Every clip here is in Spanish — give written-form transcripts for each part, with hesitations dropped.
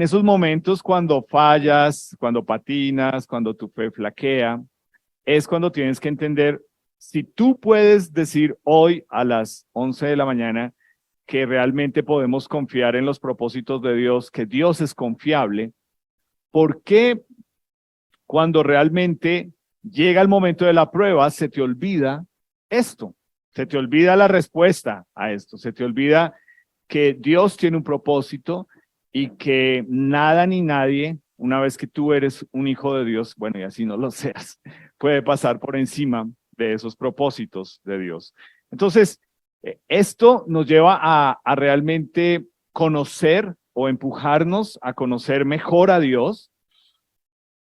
en esos momentos cuando fallas, cuando patinas, cuando tu fe flaquea, es cuando tienes que entender si tú puedes decir hoy a las 11 de la mañana que realmente podemos confiar en los propósitos de Dios, que Dios es confiable. ¿Por qué cuando realmente llega el momento de la prueba se te olvida esto? Se te olvida la respuesta a esto, se te olvida que Dios tiene un propósito y que nada ni nadie, una vez que tú eres un hijo de Dios, bueno, y así no lo seas, puede pasar por encima de esos propósitos de Dios. Entonces, esto nos lleva a realmente conocer o empujarnos a conocer mejor a Dios.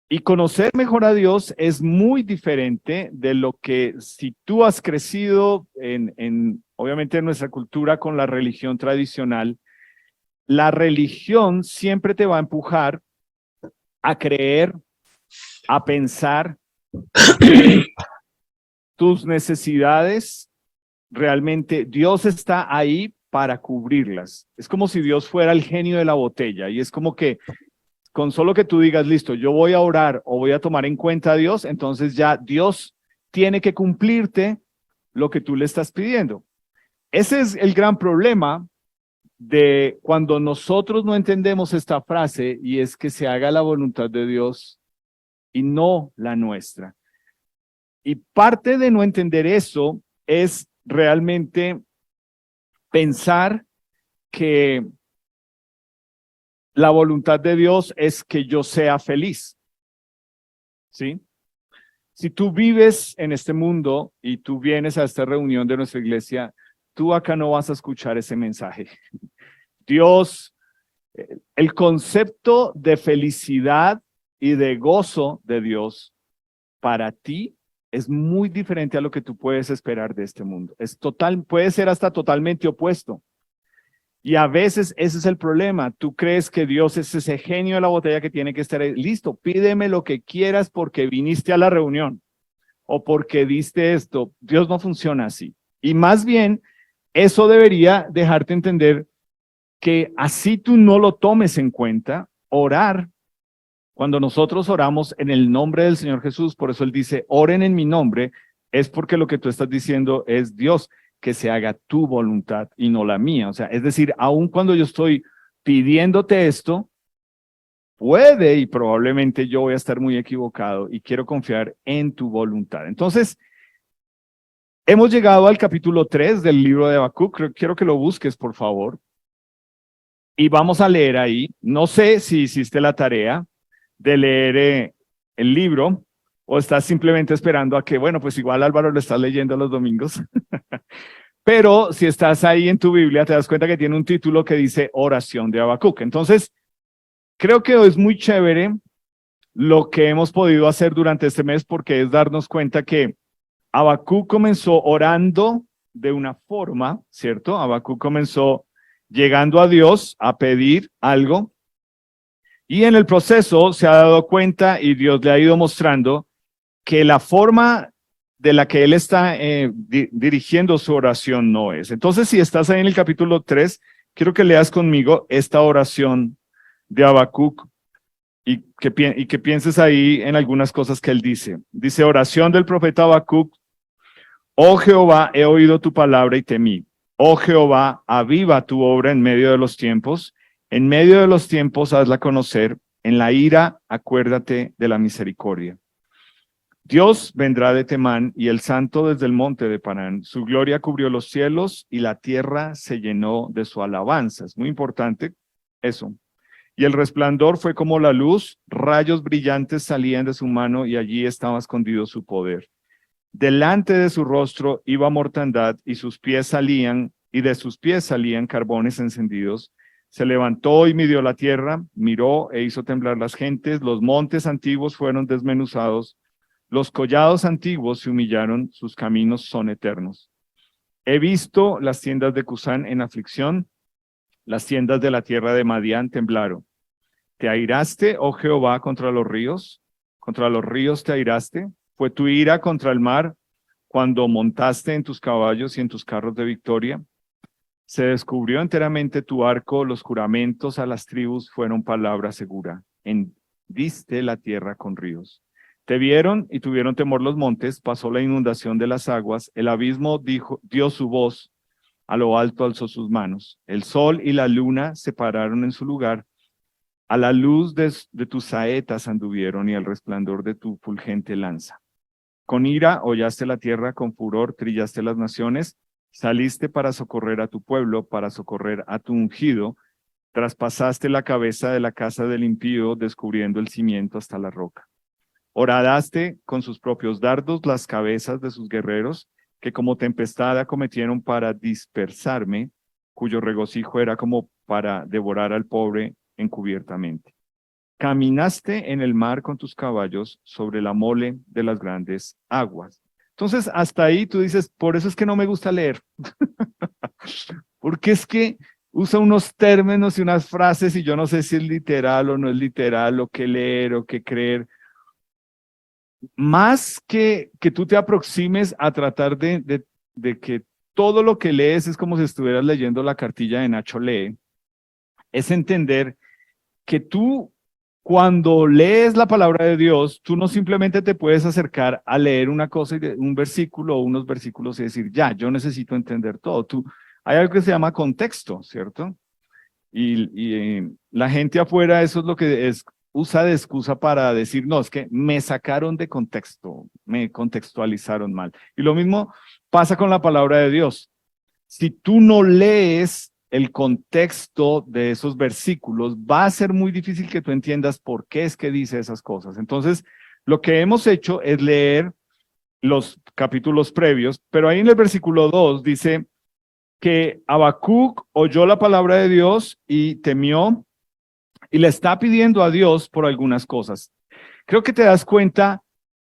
Y conocer mejor a Dios es muy diferente de lo que si tú has crecido obviamente en nuestra cultura con la religión tradicional, la religión siempre te va a empujar a creer, a pensar que tus necesidades realmente Dios está ahí para cubrirlas. Es como si Dios fuera el genio de la botella y es como que con solo que tú digas, listo, yo voy a orar o voy a tomar en cuenta a Dios, entonces ya Dios tiene que cumplirte lo que tú le estás pidiendo. Ese es el gran problema de cuando nosotros no entendemos esta frase y es que se haga la voluntad de Dios y no la nuestra. Y parte de no entender eso es realmente pensar que la voluntad de Dios es que yo sea feliz, ¿sí? Si tú vives en este mundo y tú vienes a esta reunión de nuestra iglesia, tú acá no vas a escuchar ese mensaje. Dios, el concepto de felicidad y de gozo de Dios para ti es muy diferente a lo que tú puedes esperar de este mundo. Puede ser hasta totalmente opuesto. Y a veces ese es el problema. Tú crees que Dios es ese genio de la botella que tiene que estar ahí. Listo, pídeme lo que quieras porque viniste a la reunión o porque diste esto. Dios no funciona así. Y más bien, eso debería dejarte entender que así tú no lo tomes en cuenta, orar, cuando nosotros oramos en el nombre del Señor Jesús, por eso Él dice, oren en mi nombre, es porque lo que tú estás diciendo es Dios, que se haga tu voluntad y no la mía. O sea, es decir, aun cuando yo estoy pidiéndote esto, puede y probablemente yo voy a estar muy equivocado y quiero confiar en tu voluntad. Entonces, hemos llegado al capítulo 3 del libro de Habacuc. Quiero que lo busques, por favor. Y vamos a leer ahí. No sé si hiciste la tarea de leer el libro o estás simplemente esperando a que, bueno, pues igual Álvaro lo está leyendo los domingos. Pero si estás ahí en tu Biblia, te das cuenta que tiene un título que dice Oración de Habacuc. Entonces, creo que es muy chévere lo que hemos podido hacer durante este mes porque es darnos cuenta que Habacuc comenzó orando de una forma, ¿cierto? Habacuc comenzó llegando a Dios a pedir algo y en el proceso se ha dado cuenta y Dios le ha ido mostrando que la forma de la que él está dirigiendo su oración no es. Entonces, si estás ahí en el capítulo 3, quiero que leas conmigo esta oración de Habacuc y que pienses ahí en algunas cosas que él dice. Dice, oración del profeta Habacuc, oh Jehová, he oído tu palabra y temí. Oh Jehová, aviva tu obra en medio de los tiempos. En medio de los tiempos hazla conocer. En la ira acuérdate de la misericordia. Dios vendrá de Temán y el santo desde el monte de Parán. Su gloria cubrió los cielos y la tierra se llenó de su alabanza. Es muy importante eso. Y el resplandor fue como la luz, rayos brillantes salían de su mano y allí estaba escondido su poder. Delante de su rostro iba mortandad y sus pies salían, y de sus pies salían carbones encendidos. Se levantó y midió la tierra, miró e hizo temblar las gentes. Los montes antiguos fueron desmenuzados. Los collados antiguos se humillaron, sus caminos son eternos. He visto las tiendas de Cusán en aflicción, las tiendas de la tierra de Madián temblaron. ¿Te airaste, oh Jehová, contra los ríos? ¿Contra los ríos te airaste? ¿Fue tu ira contra el mar cuando montaste en tus caballos y en tus carros de victoria? Se descubrió enteramente tu arco, los juramentos a las tribus fueron palabra segura. Hendiste la tierra con ríos. Te vieron y tuvieron temor los montes, pasó la inundación de las aguas, el abismo dio su voz, a lo alto alzó sus manos. El sol y la luna se pararon en su lugar, a la luz de tus saetas anduvieron y al resplandor de tu fulgente lanza. Con ira hollaste la tierra, con furor trillaste las naciones, saliste para socorrer a tu pueblo, para socorrer a tu ungido, traspasaste la cabeza de la casa del impío, descubriendo el cimiento hasta la roca. Horadaste con sus propios dardos las cabezas de sus guerreros, que como tempestad acometieron para dispersarme, cuyo regocijo era como para devorar al pobre encubiertamente. Caminaste en el mar con tus caballos sobre la mole de las grandes aguas. Entonces, hasta ahí tú dices, por eso es que no me gusta leer. Porque es que usa unos términos y unas frases y yo no sé si es literal o no es literal, o qué leer o qué creer. Más que tú te aproximes a tratar de que todo lo que lees es como si estuvieras leyendo la cartilla de Nacho Lee, es entender que tú, cuando lees la palabra de Dios, tú no simplemente te puedes acercar a leer una cosa, un versículo o unos versículos y decir, ya, yo necesito entender todo. Hay algo que se llama contexto, ¿cierto? Y la gente afuera, eso es lo que usa de excusa para decir, no, es que me sacaron de contexto, me contextualizaron mal. Y lo mismo pasa con la palabra de Dios. Si tú no lees el contexto de esos versículos, va a ser muy difícil que tú entiendas por qué es que dice esas cosas. Entonces, lo que hemos hecho es leer los capítulos previos, pero ahí en el versículo 2 dice que Habacuc oyó la palabra de Dios y temió y le está pidiendo a Dios por algunas cosas. Creo que te das cuenta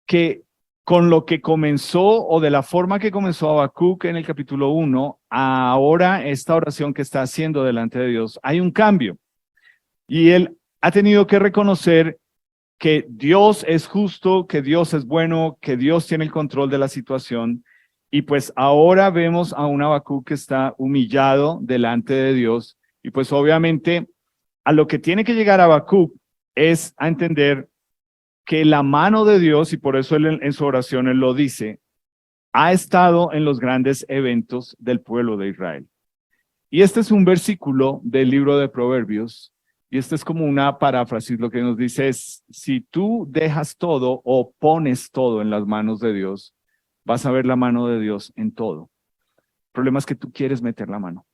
que con lo que comenzó o de la forma que comenzó Habacuc en el capítulo 1, ahora esta oración que está haciendo delante de Dios, hay un cambio. Y él ha tenido que reconocer que Dios es justo, que Dios es bueno, que Dios tiene el control de la situación. Y pues ahora vemos a un Habacuc que está humillado delante de Dios. Y pues obviamente a lo que tiene que llegar Habacuc es a entender que la mano de Dios, y por eso él en su oración él lo dice, ha estado en los grandes eventos del pueblo de Israel. Y este es un versículo del libro de Proverbios, y este es como una paráfrasis, lo que nos dice es, si tú dejas todo o pones todo en las manos de Dios, vas a ver la mano de Dios en todo. El problema es que tú quieres meter la mano.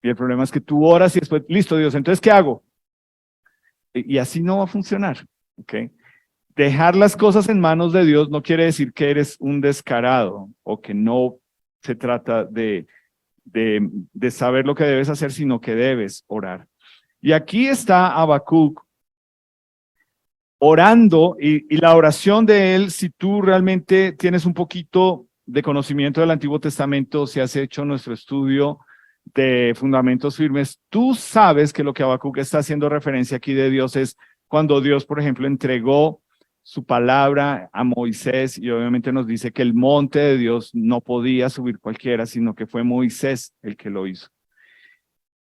Y el problema es que tú oras y después, listo Dios, entonces ¿qué hago? Y así no va a funcionar, ¿ok? Dejar las cosas en manos de Dios no quiere decir que eres un descarado o que no se trata de saber lo que debes hacer, sino que debes orar. Y aquí está Habacuc orando y la oración de él, si tú realmente tienes un poquito de conocimiento del Antiguo Testamento, si has hecho nuestro estudio de fundamentos firmes, tú sabes que lo que Habacuc está haciendo referencia aquí de Dios es cuando Dios, por ejemplo, entregó su palabra a Moisés y obviamente nos dice que el monte de Dios no podía subir cualquiera, sino que fue Moisés el que lo hizo.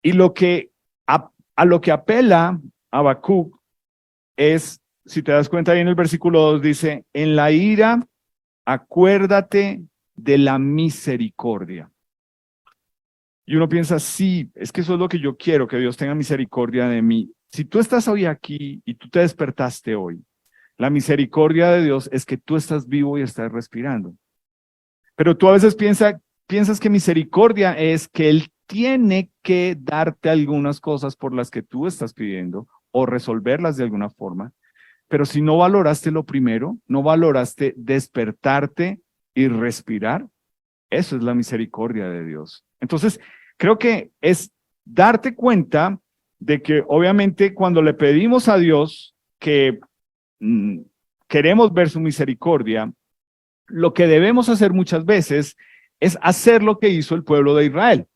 Y lo que a lo que apela Habacuc es, si te das cuenta ahí en el versículo 2 dice, en la ira acuérdate de la misericordia. Y uno piensa, sí, es que eso es lo que yo quiero, que Dios tenga misericordia de mí. Si tú estás hoy aquí y tú te despertaste hoy, la misericordia de Dios es que tú estás vivo y estás respirando. Pero tú a veces piensas que misericordia es que Él tiene que darte algunas cosas por las que tú estás pidiendo o resolverlas de alguna forma. Pero si no valoraste lo primero, no valoraste despertarte y respirar, eso es la misericordia de Dios. Entonces, creo que es darte cuenta de que obviamente cuando le pedimos a Dios que queremos ver su misericordia, lo que debemos hacer muchas veces es hacer lo que hizo el pueblo de Israel.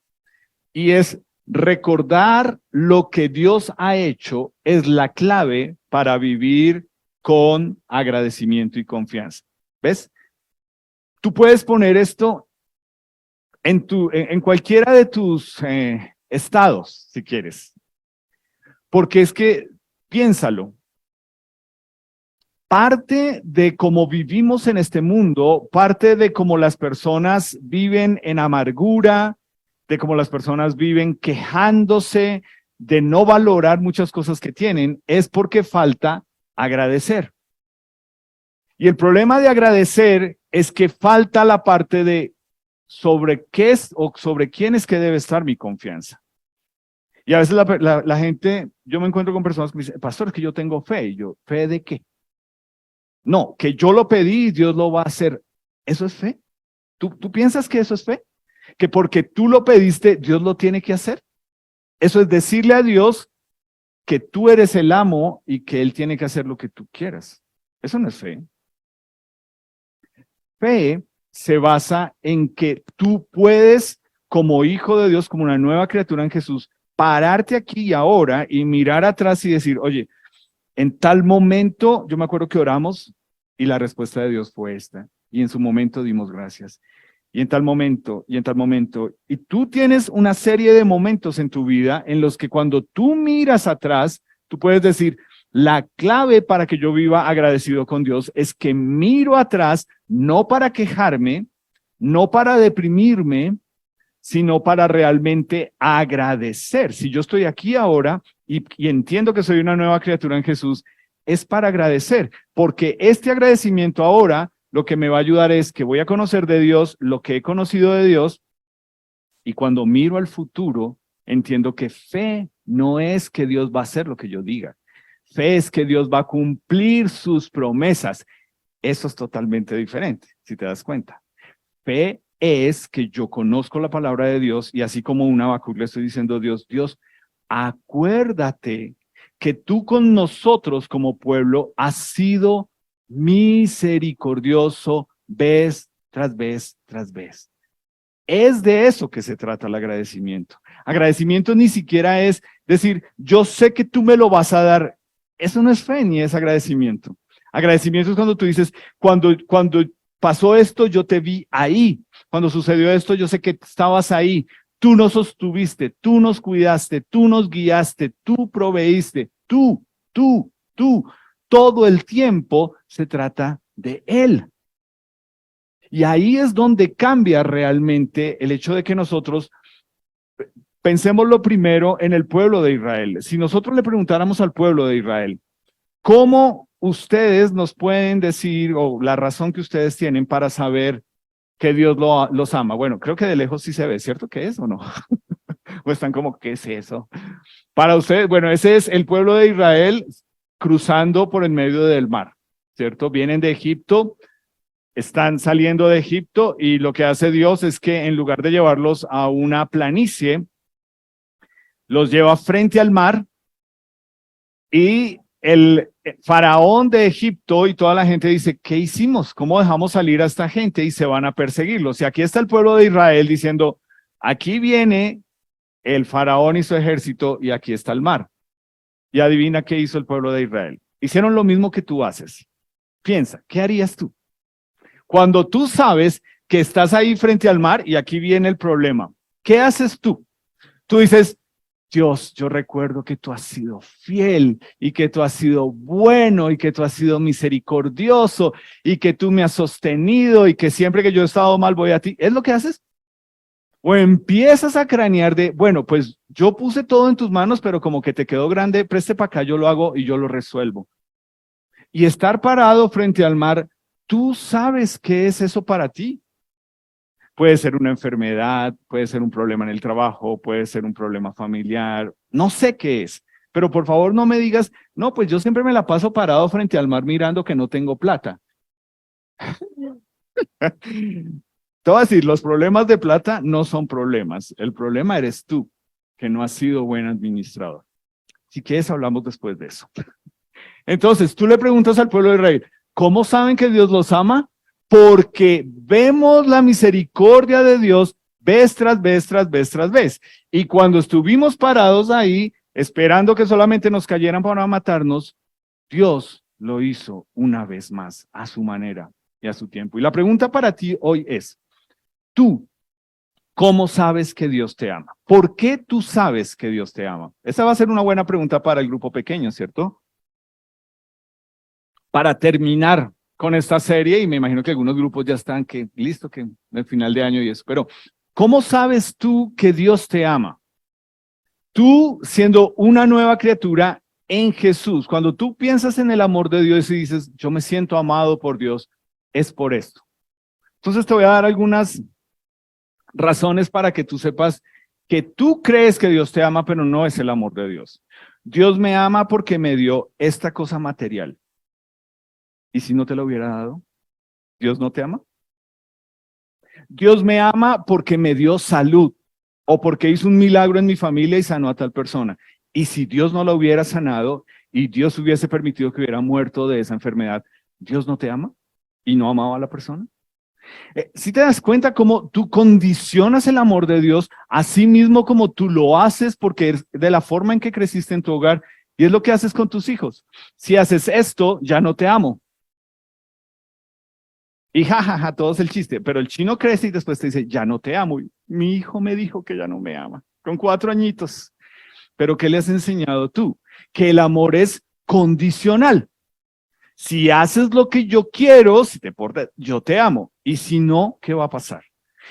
Y es recordar lo que Dios ha hecho es la clave para vivir con agradecimiento y confianza. ¿Ves? Tú puedes poner esto en cualquiera de tus estados, si quieres. Porque es que, piénsalo, parte de cómo vivimos en este mundo, parte de cómo las personas viven en amargura, de cómo las personas viven quejándose de no valorar muchas cosas que tienen, es porque falta agradecer. Y el problema de agradecer es que falta la parte de sobre qué es o sobre quién es que debe estar mi confianza. Y a veces la gente, yo me encuentro con personas que me dicen, pastor, es que yo tengo fe. Y yo, ¿fe de qué? No, que yo lo pedí y Dios lo va a hacer. ¿Eso es fe? ¿Tú piensas que eso es fe? Que porque tú lo pediste, Dios lo tiene que hacer. Eso es decirle a Dios que tú eres el amo y que Él tiene que hacer lo que tú quieras. Eso no es fe. Fe se basa en que tú puedes, como hijo de Dios, como una nueva criatura en Jesús, pararte aquí y ahora y mirar atrás y decir, oye, en tal momento, yo me acuerdo que oramos y la respuesta de Dios fue esta. Y en su momento dimos gracias. Y en tal momento, y en tal momento. Y tú tienes una serie de momentos en tu vida en los que cuando tú miras atrás, tú puedes decir, la clave para que yo viva agradecido con Dios es que miro atrás, no para quejarme, no para deprimirme, sino para realmente agradecer. Si yo estoy aquí ahora y entiendo que soy una nueva criatura en Jesús, es para agradecer, porque este agradecimiento ahora lo que me va a ayudar es que voy a conocer de Dios lo que he conocido de Dios, y cuando miro al futuro, entiendo que fe no es que Dios va a hacer lo que yo diga. Fe es que Dios va a cumplir sus promesas. Eso es totalmente diferente, si te das cuenta. Fe es que yo conozco la palabra de Dios y así como un Habacuc le estoy diciendo a Dios, Dios, acuérdate que tú con nosotros como pueblo has sido misericordioso vez tras vez tras vez. Es de eso que se trata el agradecimiento. Agradecimiento ni siquiera es decir, yo sé que tú me lo vas a dar. Eso no es fe ni es agradecimiento. Agradecimiento es cuando tú dices, cuando pasó esto, yo te vi ahí. Cuando sucedió esto, yo sé que estabas ahí. Tú nos sostuviste, tú nos cuidaste, tú nos guiaste, tú proveíste, tú. Todo el tiempo se trata de Él. Y ahí es donde cambia realmente el hecho de que nosotros pensemos lo primero en el pueblo de Israel. Si nosotros le preguntáramos al pueblo de Israel, ¿cómo ustedes nos pueden decir o la razón que ustedes tienen para saber que Dios los ama? Bueno, creo que de lejos sí se ve, ¿cierto que es o no? O están como, ¿qué es eso? Para ustedes, bueno, ese es el pueblo de Israel cruzando por el medio del mar, ¿cierto? Vienen de Egipto, están saliendo de Egipto y lo que hace Dios es que en lugar de llevarlos a una planicie, los lleva frente al mar y el faraón de Egipto y toda la gente dice, ¿qué hicimos? ¿Cómo dejamos salir a esta gente? Y se van a perseguirlos. Y aquí está el pueblo de Israel diciendo, aquí viene el faraón y su ejército y aquí está el mar. Y adivina qué hizo el pueblo de Israel. Hicieron lo mismo que tú haces. Piensa, ¿qué harías tú? Cuando tú sabes que estás ahí frente al mar y aquí viene el problema, ¿qué haces tú? Tú dices, Dios, yo recuerdo que tú has sido fiel y que tú has sido bueno y que tú has sido misericordioso y que tú me has sostenido y que siempre que yo he estado mal voy a ti. ¿Es lo que haces? O empiezas a cranear de, bueno, pues yo puse todo en tus manos, pero como que te quedó grande, preste para acá, yo lo hago y yo lo resuelvo. Y estar parado frente al mar, ¿tú sabes qué es eso para ti? Puede ser una enfermedad, puede ser un problema en el trabajo, puede ser un problema familiar, no sé qué es, pero por favor no me digas, no, pues yo siempre me la paso parado frente al mar mirando que no tengo plata. Te voy a decir, los problemas de plata no son problemas, el problema eres tú, que no has sido buen administrador. Si quieres hablamos después de eso. Entonces, tú le preguntas al pueblo de Israel, ¿cómo saben que Dios los ama? Porque vemos la misericordia de Dios vez tras vez, tras vez, tras vez. Y cuando estuvimos parados ahí, esperando que solamente nos cayeran para matarnos, Dios lo hizo una vez más, a su manera y a su tiempo. Y la pregunta para ti hoy es, ¿tú ¿Cómo sabes que Dios te ama? ¿Por qué tú sabes que Dios te ama? Esa va a ser una buena pregunta para el grupo pequeño, ¿cierto? Para terminar con esta serie, y me imagino que algunos grupos ya están listo, que el final de año y eso, pero ¿cómo sabes tú que Dios te ama? Tú siendo una nueva criatura en Jesús, cuando tú piensas en el amor de Dios y dices, yo me siento amado por Dios, es por esto. Entonces te voy a dar algunas razones para que tú sepas que tú crees que Dios te ama, pero no es el amor de Dios. Dios me ama porque me dio esta cosa material. ¿Y si no te lo hubiera dado? ¿Dios no te ama? Dios me ama porque me dio salud o porque hizo un milagro en mi familia y sanó a tal persona. Y si Dios no la hubiera sanado y Dios hubiese permitido que hubiera muerto de esa enfermedad, ¿Dios no te ama y no amaba a la persona? Si te das cuenta cómo tú condicionas el amor de Dios, así mismo como tú lo haces porque es de la forma en que creciste en tu hogar, y es lo que haces con tus hijos. Si haces esto, ya no te amo. Y jajaja, todo es el chiste, pero el chino crece y después te dice, ya no te amo. Y mi hijo me dijo que ya no me ama, con 4 añitos. Pero ¿qué le has enseñado tú? Que el amor es condicional. Si haces lo que yo quiero, si te portas, yo te amo. Y si no, ¿qué va a pasar?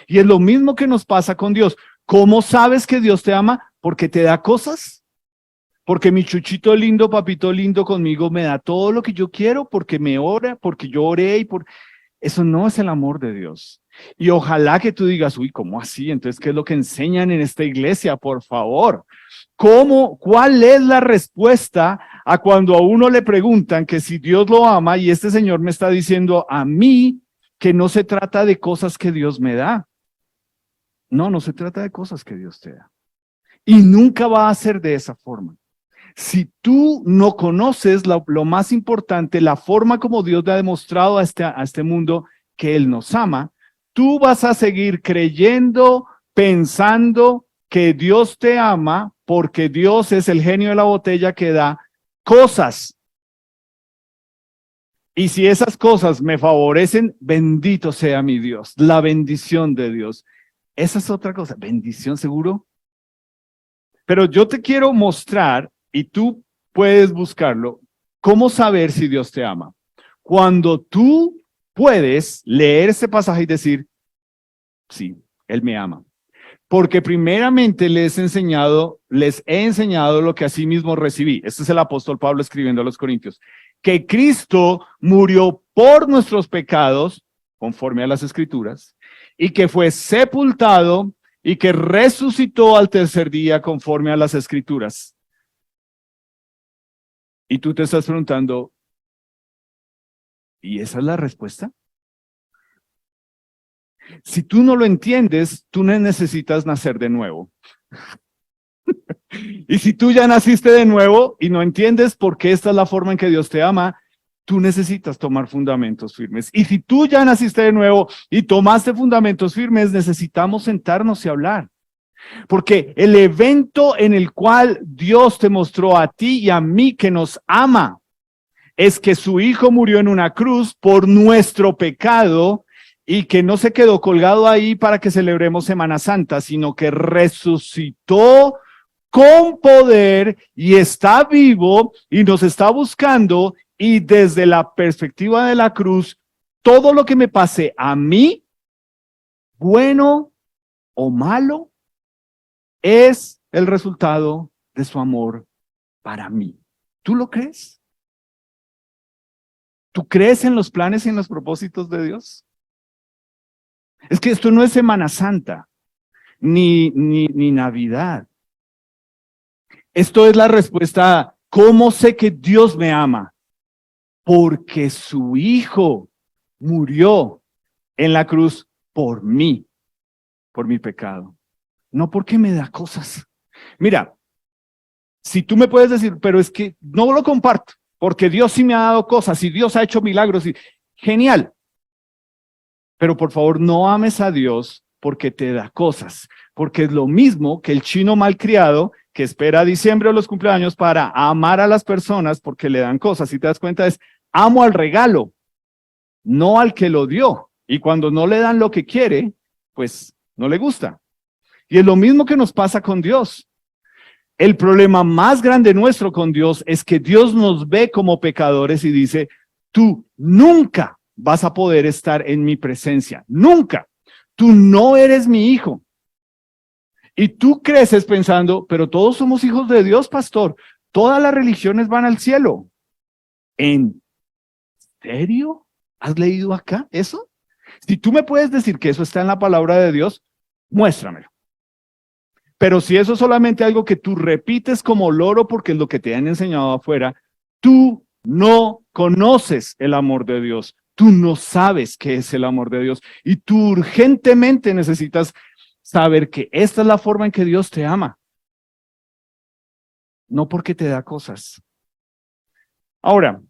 Y es lo mismo que nos pasa con Dios. ¿Cómo sabes que Dios te ama? Porque te da cosas. Porque mi chuchito lindo, papito lindo conmigo me da todo lo que yo quiero, porque me ora, porque yo oré y por... Eso no es el amor de Dios. Y ojalá que tú digas, uy, ¿cómo así? Entonces, ¿qué es lo que enseñan en esta iglesia? Por favor. ¿Cuál es la respuesta a cuando a uno le preguntan que si Dios lo ama y este señor me está diciendo a mí que no se trata de cosas que Dios me da? No, no se trata de cosas que Dios te da. Y nunca va a ser de esa forma. Si tú no conoces lo más importante, la forma como Dios le ha demostrado a este mundo que Él nos ama, tú vas a seguir creyendo, pensando que Dios te ama porque Dios es el genio de la botella que da cosas. Y si esas cosas me favorecen, bendito sea mi Dios, la bendición de Dios. Esa es otra cosa, bendición seguro. Pero yo te quiero mostrar, y tú puedes buscarlo, cómo saber si Dios te ama. Cuando tú puedes leer este pasaje y decir, sí, Él me ama. Porque primeramente les he enseñado lo que así mismo recibí. Este es el apóstol Pablo escribiendo a los Corintios. Que Cristo murió por nuestros pecados, conforme a las Escrituras, y que fue sepultado y que resucitó al tercer día, conforme a las Escrituras. Y tú te estás preguntando, ¿y esa es la respuesta? Si tú no lo entiendes, tú no necesitas nacer de nuevo. Y si tú ya naciste de nuevo y no entiendes por qué esta es la forma en que Dios te ama, tú necesitas tomar fundamentos firmes. Y si tú ya naciste de nuevo y tomaste fundamentos firmes, necesitamos sentarnos y hablar. Porque el evento en el cual Dios te mostró a ti y a mí que nos ama es que su Hijo murió en una cruz por nuestro pecado y que no se quedó colgado ahí para que celebremos Semana Santa, sino que resucitó con poder y está vivo y nos está buscando, y desde la perspectiva de la cruz, todo lo que me pase a mí, bueno o malo, es el resultado de su amor para mí. ¿Tú lo crees? ¿Tú crees en los planes y en los propósitos de Dios? Es que esto no es Semana Santa, ni Navidad. Esto es la respuesta a ¿cómo sé que Dios me ama? Porque su Hijo murió en la cruz por mí, por mi pecado. No porque me da cosas. Mira, si tú me puedes decir, pero es que no lo comparto, porque Dios sí me ha dado cosas y Dios ha hecho milagros. Genial. Pero por favor, no ames a Dios porque te da cosas, porque es lo mismo que el chino malcriado que espera a diciembre o los cumpleaños para amar a las personas porque le dan cosas. Si te das cuenta, es amo al regalo, no al que lo dio. Y cuando no le dan lo que quiere, pues no le gusta. Y es lo mismo que nos pasa con Dios. El problema más grande nuestro con Dios es que Dios nos ve como pecadores y dice, tú nunca vas a poder estar en mi presencia, nunca. Tú no eres mi hijo. Y tú creces pensando, pero todos somos hijos de Dios, pastor. Todas las religiones van al cielo. ¿En serio? ¿Has leído acá eso? Si tú me puedes decir que eso está en la palabra de Dios, muéstramelo. Pero si eso es solamente algo que tú repites como loro porque es lo que te han enseñado afuera, tú no conoces el amor de Dios. Tú no sabes qué es el amor de Dios. Y tú urgentemente necesitas saber que esta es la forma en que Dios te ama. No porque te da cosas. Ahora,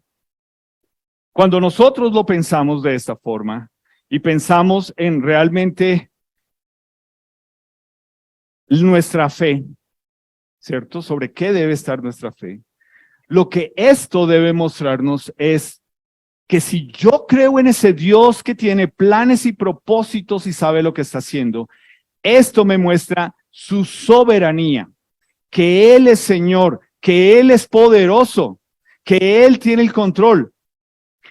cuando nosotros lo pensamos de esta forma y pensamos en realmente nuestra fe, ¿cierto? Sobre qué debe estar nuestra fe. Lo que esto debe mostrarnos es que si yo creo en ese Dios que tiene planes y propósitos y sabe lo que está haciendo, esto me muestra su soberanía, que Él es Señor, que Él es poderoso, que Él tiene el control,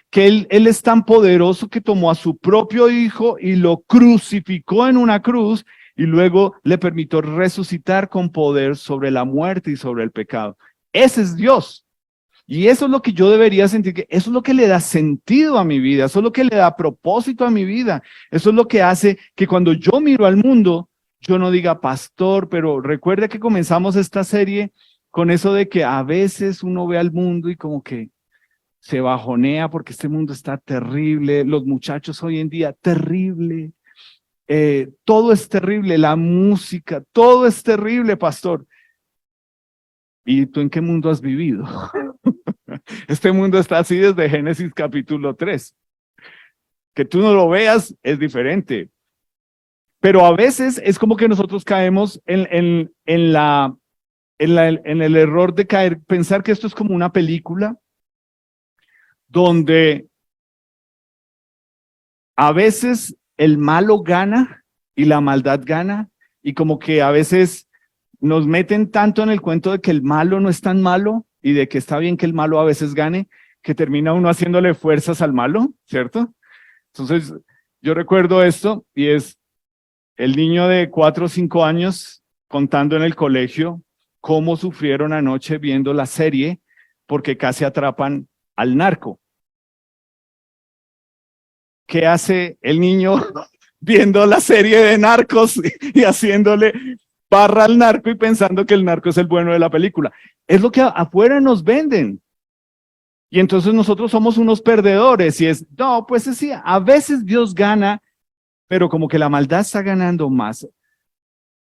que Él es tan poderoso que tomó a su propio hijo y lo crucificó en una cruz y luego le permitió resucitar con poder sobre la muerte y sobre el pecado. Ese es Dios. Y eso es lo que yo debería sentir, que eso es lo que le da sentido a mi vida, eso es lo que le da propósito a mi vida, eso es lo que hace que cuando yo miro al mundo, yo no diga, pastor, pero recuerda que comenzamos esta serie con eso de que a veces uno ve al mundo y como que se bajonea porque este mundo está terrible, los muchachos hoy en día, terrible, todo es terrible, la música, todo es terrible, pastor. ¿Y tú en qué mundo has vivido? Este mundo está así desde Génesis capítulo 3. Que tú no lo veas es diferente. Pero a veces es como que nosotros caemos en el error de pensar que esto es como una película donde a veces el malo gana y la maldad gana y como que a veces nos meten tanto en el cuento de que el malo no es tan malo y de que está bien que el malo a veces gane, que termina uno haciéndole fuerzas al malo, ¿cierto? Entonces, yo recuerdo esto y es el niño de 4 o 5 años contando en el colegio cómo sufrieron anoche viendo la serie porque casi atrapan al narco. ¿Qué hace el niño viendo la serie de narcos y haciéndole barra al narco y pensando que el narco es el bueno de la película? Es lo que afuera nos venden. Y entonces nosotros somos unos perdedores y es, no, pues sí, a veces Dios gana, pero como que la maldad está ganando más.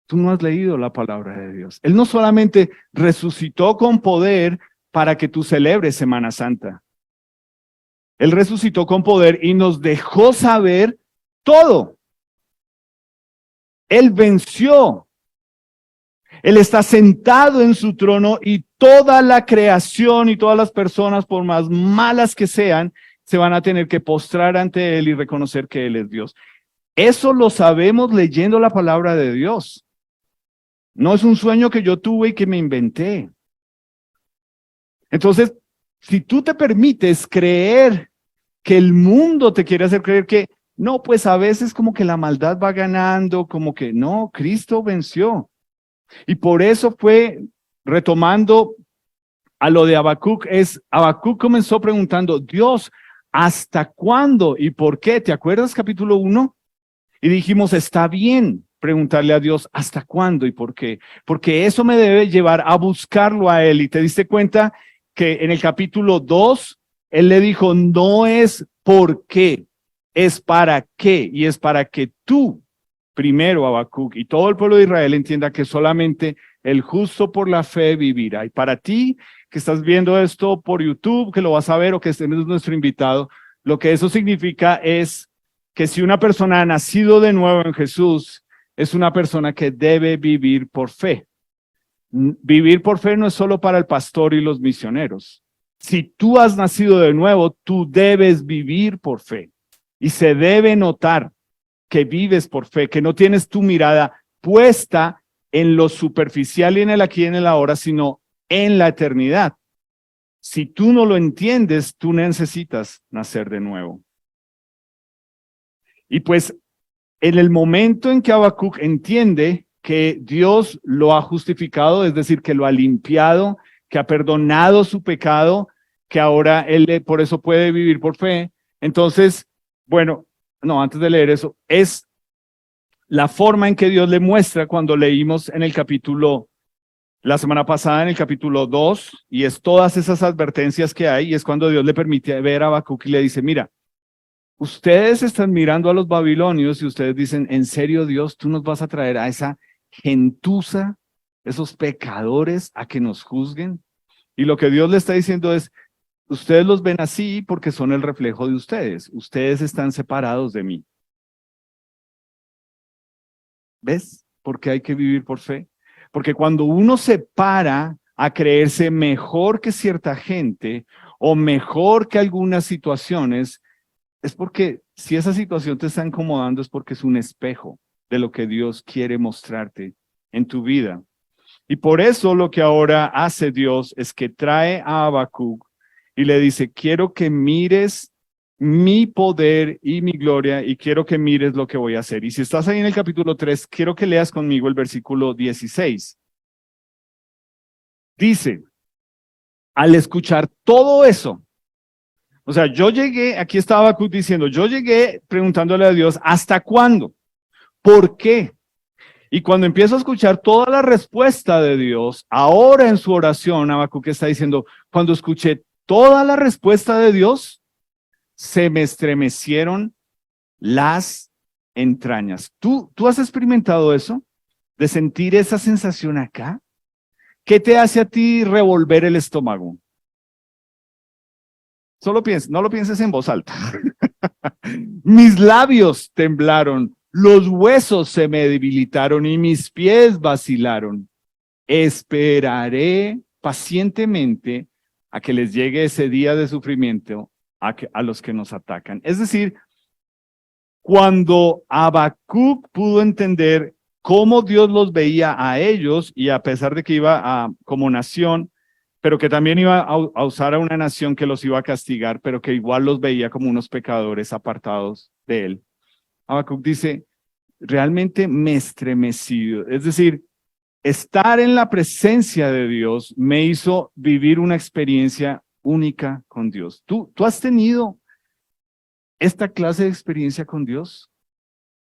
Tú no has leído la palabra de Dios. Él no solamente resucitó con poder para que tú celebres Semana Santa. Él resucitó con poder y nos dejó saber todo. Él venció. Él está sentado en su trono y toda la creación y todas las personas, por más malas que sean, se van a tener que postrar ante Él y reconocer que Él es Dios. Eso lo sabemos leyendo la palabra de Dios. No es un sueño que yo tuve y que me inventé. Entonces, si tú te permites creer que el mundo te quiere hacer creer que no, pues a veces como que la maldad va ganando, como que no, Cristo venció. Y por eso fue, retomando a lo de Habacuc, Habacuc comenzó preguntando, Dios, ¿hasta cuándo y por qué? ¿Te acuerdas capítulo 1? Y dijimos, está bien preguntarle a Dios, ¿hasta cuándo y por qué? Porque eso me debe llevar a buscarlo a Él. Y te diste cuenta que en el capítulo 2, Él le dijo, no es por qué, es para qué. Y es para que tú, primero Habacuc, y todo el pueblo de Israel entienda que solamente el justo por la fe vivirá. Y para ti, que estás viendo esto por YouTube, que lo vas a ver o que estés nuestro invitado, lo que eso significa es que si una persona ha nacido de nuevo en Jesús, es una persona que debe vivir por fe. Vivir por fe no es solo para el pastor y los misioneros. Si tú has nacido de nuevo, tú debes vivir por fe. Y se debe notar que vives por fe, que no tienes tu mirada puesta en lo superficial y en el aquí y en el ahora, sino en la eternidad. Si tú no lo entiendes, tú necesitas nacer de nuevo. Y pues en el momento en que Habacuc entiende que Dios lo ha justificado, es decir, que lo ha limpiado, que ha perdonado su pecado, que ahora él por eso puede vivir por fe. Entonces, bueno, no, antes de leer eso, es la forma en que Dios le muestra cuando leímos en el capítulo, la semana pasada en el capítulo 2, y es todas esas advertencias que hay, y es cuando Dios le permite ver a Habacuc y le dice, mira, ustedes están mirando a los babilonios y ustedes dicen, ¿en serio, Dios, tú nos vas a traer a esa gentuza, esos pecadores, a que nos juzguen? Y lo que Dios le está diciendo es, ustedes los ven así porque son el reflejo de ustedes. Ustedes están separados de mí. ¿Ves? Porque hay que vivir por fe. Porque cuando uno se para a creerse mejor que cierta gente o mejor que algunas situaciones, es porque si esa situación te está incomodando es porque es un espejo de lo que Dios quiere mostrarte en tu vida. Y por eso lo que ahora hace Dios es que trae a Habacuc y le dice, quiero que mires mi poder y mi gloria y quiero que mires lo que voy a hacer. Y si estás ahí en el capítulo 3, quiero que leas conmigo el versículo 16. Dice, al escuchar todo eso, o sea, yo llegué, aquí estaba Habacuc diciendo, yo llegué preguntándole a Dios, ¿hasta cuándo? ¿Por qué? Y cuando empiezo a escuchar toda la respuesta de Dios, ahora en su oración, Habacuc está diciendo, cuando escuché toda la respuesta de Dios, se me estremecieron las entrañas. ¿Tú has experimentado eso? ¿De sentir esa sensación acá? ¿Qué te hace a ti revolver el estómago? Solo piensa, no lo pienses en voz alta. Mis labios temblaron, los huesos se me debilitaron y mis pies vacilaron. Esperaré pacientemente a que les llegue ese día de sufrimiento a los que nos atacan. Es decir, cuando Habacuc pudo entender cómo Dios los veía a ellos y a pesar de que iba como nación, pero que también iba a usar a una nación que los iba a castigar, pero que igual los veía como unos pecadores apartados de él. Habacuc dice, realmente me estremecí. Es decir, estar en la presencia de Dios me hizo vivir una experiencia única con Dios. ¿Tú has tenido esta clase de experiencia con Dios?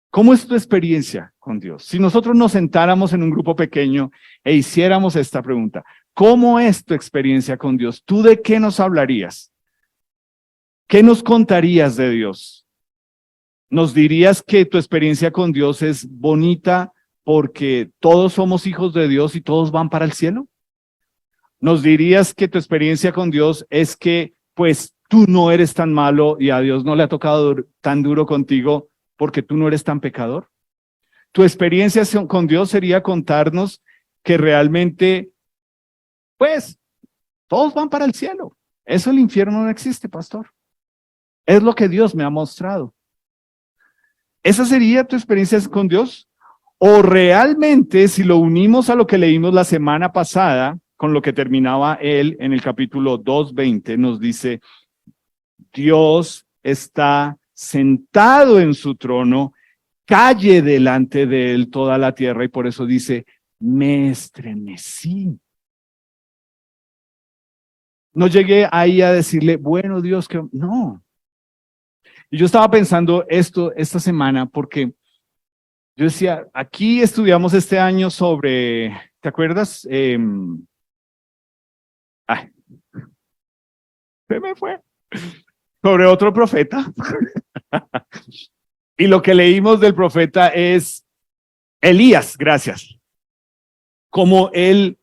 ¿Cómo es tu experiencia con Dios? Si nosotros nos sentáramos en un grupo pequeño e hiciéramos esta pregunta, ¿cómo es tu experiencia con Dios? ¿Tú de qué nos hablarías? ¿Qué nos contarías de Dios? ¿Nos dirías que tu experiencia con Dios es bonita porque todos somos hijos de Dios y todos van para el cielo? ¿Nos dirías que tu experiencia con Dios es que pues tú no eres tan malo y a Dios no le ha tocado tan duro contigo porque tú no eres tan pecador? Tu experiencia con Dios sería contarnos que realmente pues todos van para el cielo. Eso el infierno no existe, pastor. Es lo que Dios me ha mostrado. ¿Esa sería tu experiencia con Dios? O realmente, si lo unimos a lo que leímos la semana pasada, con lo que terminaba él en el capítulo 2:20, nos dice, Dios está sentado en su trono, calle delante de él toda la tierra, y por eso dice, me estremecí. No llegué ahí a decirle, bueno, Dios, que no. Y yo estaba pensando esto esta semana porque yo decía, aquí estudiamos este año sobre, ¿te acuerdas? Se me fue. Sobre otro profeta. Y lo que leímos del profeta es Elías, gracias. Como él,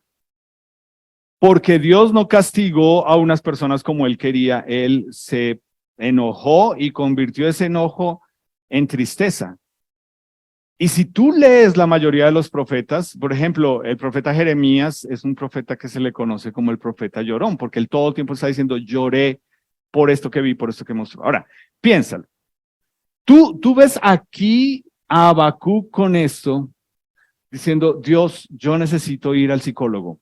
porque Dios no castigó a unas personas como él quería, él se enojó y convirtió ese enojo en tristeza. Y si tú lees la mayoría de los profetas, por ejemplo, el profeta Jeremías es un profeta que se le conoce como el profeta llorón, porque él todo el tiempo está diciendo, lloré por esto que vi, por esto que mostró. Ahora, piénsalo. Tú ves aquí a Habacuc con esto, diciendo, Dios, yo necesito ir al psicólogo.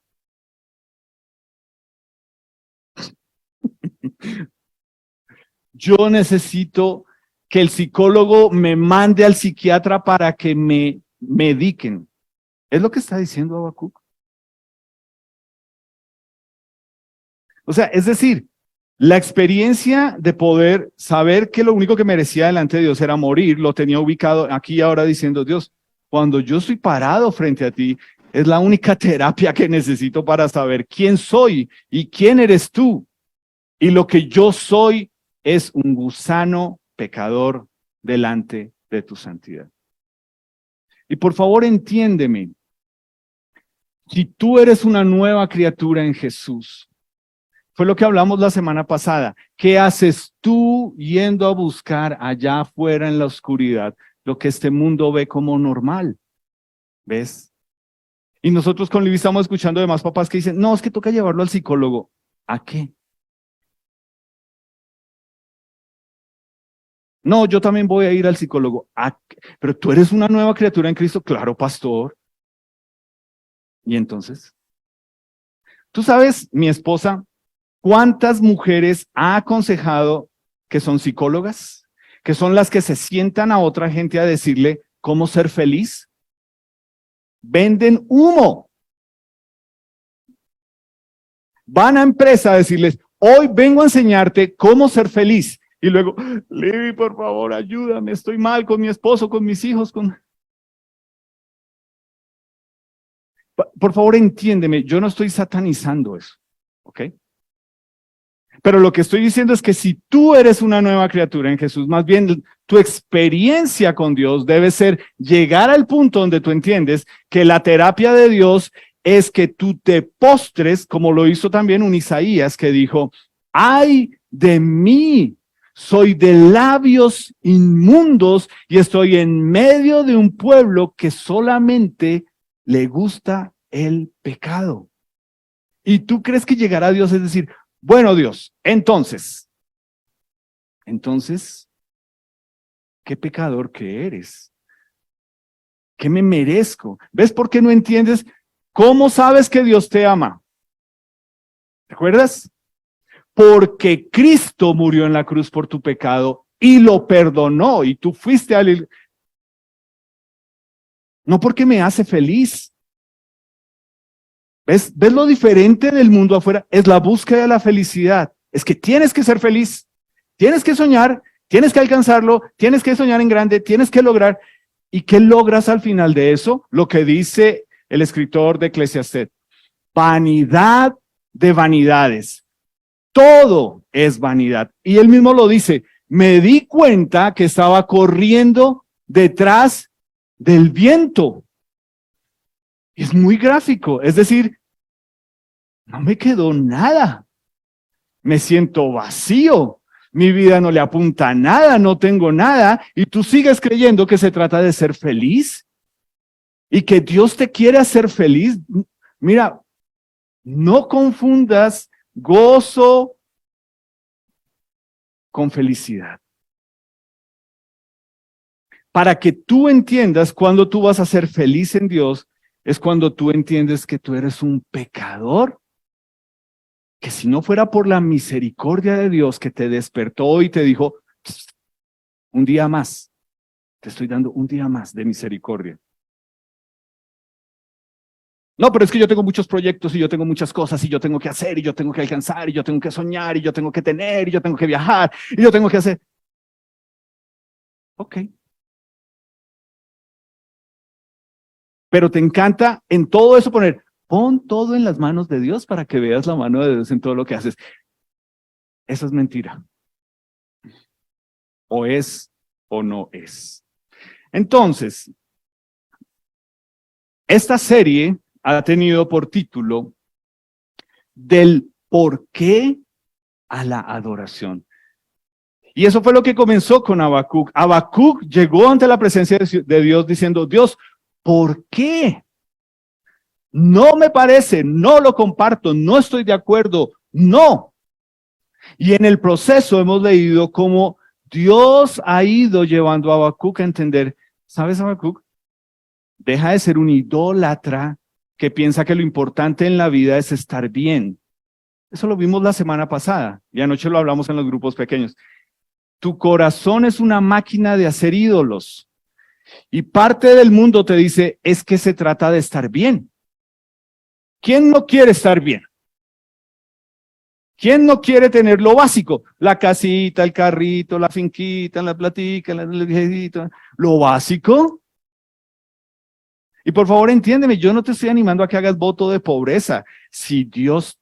Yo necesito que el psicólogo me mande al psiquiatra para que me mediquen. ¿Es lo que está diciendo Habacuc? O sea, es decir, la experiencia de poder saber que lo único que merecía delante de Dios era morir, lo tenía ubicado aquí y ahora diciendo, Dios, cuando yo estoy parado frente a ti, es la única terapia que necesito para saber quién soy y quién eres tú. Y lo que yo soy es un gusano pecador delante de tu santidad. Y por favor, entiéndeme, si tú eres una nueva criatura en Jesús, fue lo que hablamos la semana pasada, ¿qué haces tú yendo a buscar allá afuera en la oscuridad lo que este mundo ve como normal? ¿Ves? Y nosotros con Libby estamos escuchando de más papás que dicen, no, es que toca llevarlo al psicólogo. ¿A qué? No, yo también voy a ir al psicólogo. ¿A qué? Pero tú eres una nueva criatura en Cristo. Claro, pastor. ¿Y entonces? Tú sabes, mi esposa, ¿cuántas mujeres ha aconsejado que son psicólogas? Que son las que se sientan a otra gente a decirle cómo ser feliz. Venden humo. Van a empresa a decirles, hoy vengo a enseñarte cómo ser feliz. Y luego, Libby, por favor, ayúdame, estoy mal con mi esposo, con mis hijos, Por favor, entiéndeme, yo no estoy satanizando eso, ¿ok? Pero lo que estoy diciendo es que si tú eres una nueva criatura en Jesús, más bien tu experiencia con Dios debe ser llegar al punto donde tú entiendes que la terapia de Dios es que tú te postres, como lo hizo también un Isaías que dijo, ¡ay de mí! Soy de labios inmundos y estoy en medio de un pueblo que solamente le gusta el pecado. Y tú crees que llegará a Dios, es decir, bueno, Dios, entonces, ¿qué pecador que eres? ¿Qué me merezco? ¿Ves por qué no entiendes? ¿Cómo sabes que Dios te ama? ¿Te acuerdas? Porque Cristo murió en la cruz por tu pecado y lo perdonó y tú fuiste al... No porque me hace feliz. ¿Ves lo diferente del mundo afuera? Es la búsqueda de la felicidad. Es que tienes que ser feliz, tienes que soñar, tienes que alcanzarlo, tienes que soñar en grande, tienes que lograr. ¿Y qué logras al final de eso? Lo que dice el escritor de Eclesiastés. Vanidad de vanidades. Todo es vanidad. Y él mismo lo dice. Me di cuenta que estaba corriendo detrás del viento. Es muy gráfico. Es decir, no me quedó nada. Me siento vacío. Mi vida no le apunta a nada, no tengo nada. Y tú sigues creyendo que se trata de ser feliz y que Dios te quiere hacer feliz. Mira, no confundas gozo con felicidad. Para que tú entiendas cuándo tú vas a ser feliz en Dios, es cuando tú entiendes que tú eres un pecador, que si no fuera por la misericordia de Dios que te despertó y te dijo, un día más, te estoy dando un día más de misericordia. No, pero es que yo tengo muchos proyectos y yo tengo muchas cosas y yo tengo que hacer y yo tengo que alcanzar y yo tengo que soñar y yo tengo que tener y yo tengo que viajar y yo tengo que hacer. Ok. Pero te encanta en todo eso poner, pon todo en las manos de Dios para que veas la mano de Dios en todo lo que haces. Eso es mentira. O es o no es. Entonces, esta serie ha tenido por título del por qué a la adoración. Y eso fue lo que comenzó con Habacuc. Habacuc llegó ante la presencia de Dios diciendo, Dios, ¿por qué? No me parece, no lo comparto, no estoy de acuerdo, no. Y en el proceso hemos leído cómo Dios ha ido llevando a Habacuc a entender, ¿sabes, Habacuc? Deja de ser un idólatra que piensa que lo importante en la vida es estar bien. Eso lo vimos la semana pasada y anoche lo hablamos en los grupos pequeños. Tu corazón es una máquina de hacer ídolos y parte del mundo te dice, es que se trata de estar bien. ¿Quién no quiere estar bien? ¿Quién no quiere tener lo básico? La casita, el carrito, la finquita, la platica, el viejito, lo básico. Y por favor entiéndeme, yo no te estoy animando a que hagas voto de pobreza. Si Dios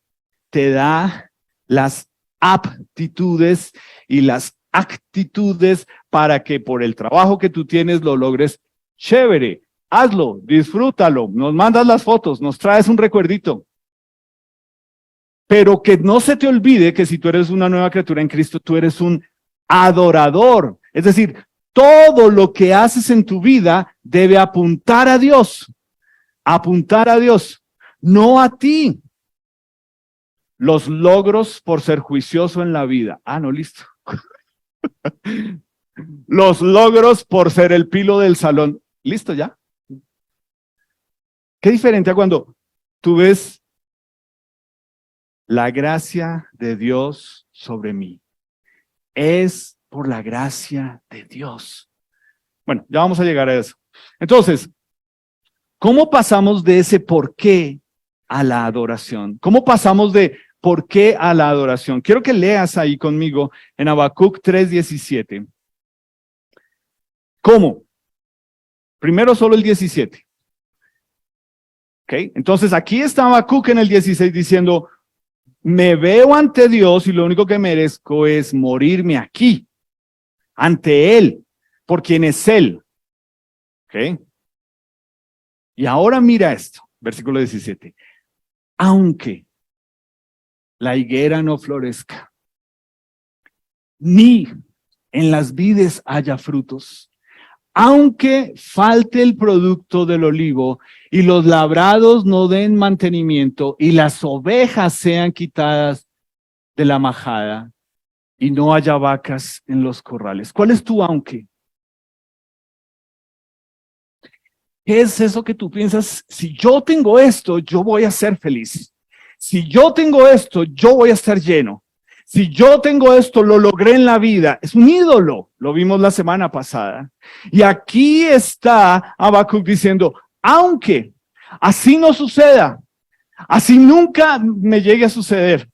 te da las aptitudes y las actitudes para que por el trabajo que tú tienes lo logres, chévere, hazlo, disfrútalo, nos mandas las fotos, nos traes un recuerdito. Pero que no se te olvide que si tú eres una nueva criatura en Cristo, tú eres un adorador. Es decir, todo lo que haces en tu vida debe apuntar a Dios, no a ti. Los logros por ser juicioso en la vida. Ah, no, listo. Los logros por ser el pilo del salón. Listo ya. Qué diferente a cuando tú ves la gracia de Dios sobre mí. Es por la gracia de Dios. Bueno, ya vamos a llegar a eso. Entonces, ¿cómo pasamos de ese por qué a la adoración? ¿Cómo pasamos de por qué a la adoración? Quiero que leas ahí conmigo en Habacuc 3:17. ¿Cómo? Primero solo el 17. ¿Ok? Entonces aquí está Habacuc en el 16 diciendo, me veo ante Dios y lo único que merezco es morirme aquí, ante Él, por quien es Él. ¿Ok? Y ahora mira esto, versículo 17. Aunque la higuera no florezca, ni en las vides haya frutos, aunque falte el producto del olivo y los labrados no den mantenimiento y las ovejas sean quitadas de la majada y no haya vacas en los corrales. ¿Cuál es tu aunque? ¿Qué es eso que tú piensas? Si yo tengo esto, yo voy a ser feliz. Si yo tengo esto, yo voy a estar lleno. Si yo tengo esto, lo logré en la vida. Es un ídolo. Lo vimos la semana pasada. Y aquí está Habacuc diciendo, aunque así no suceda, así nunca me llegue a suceder,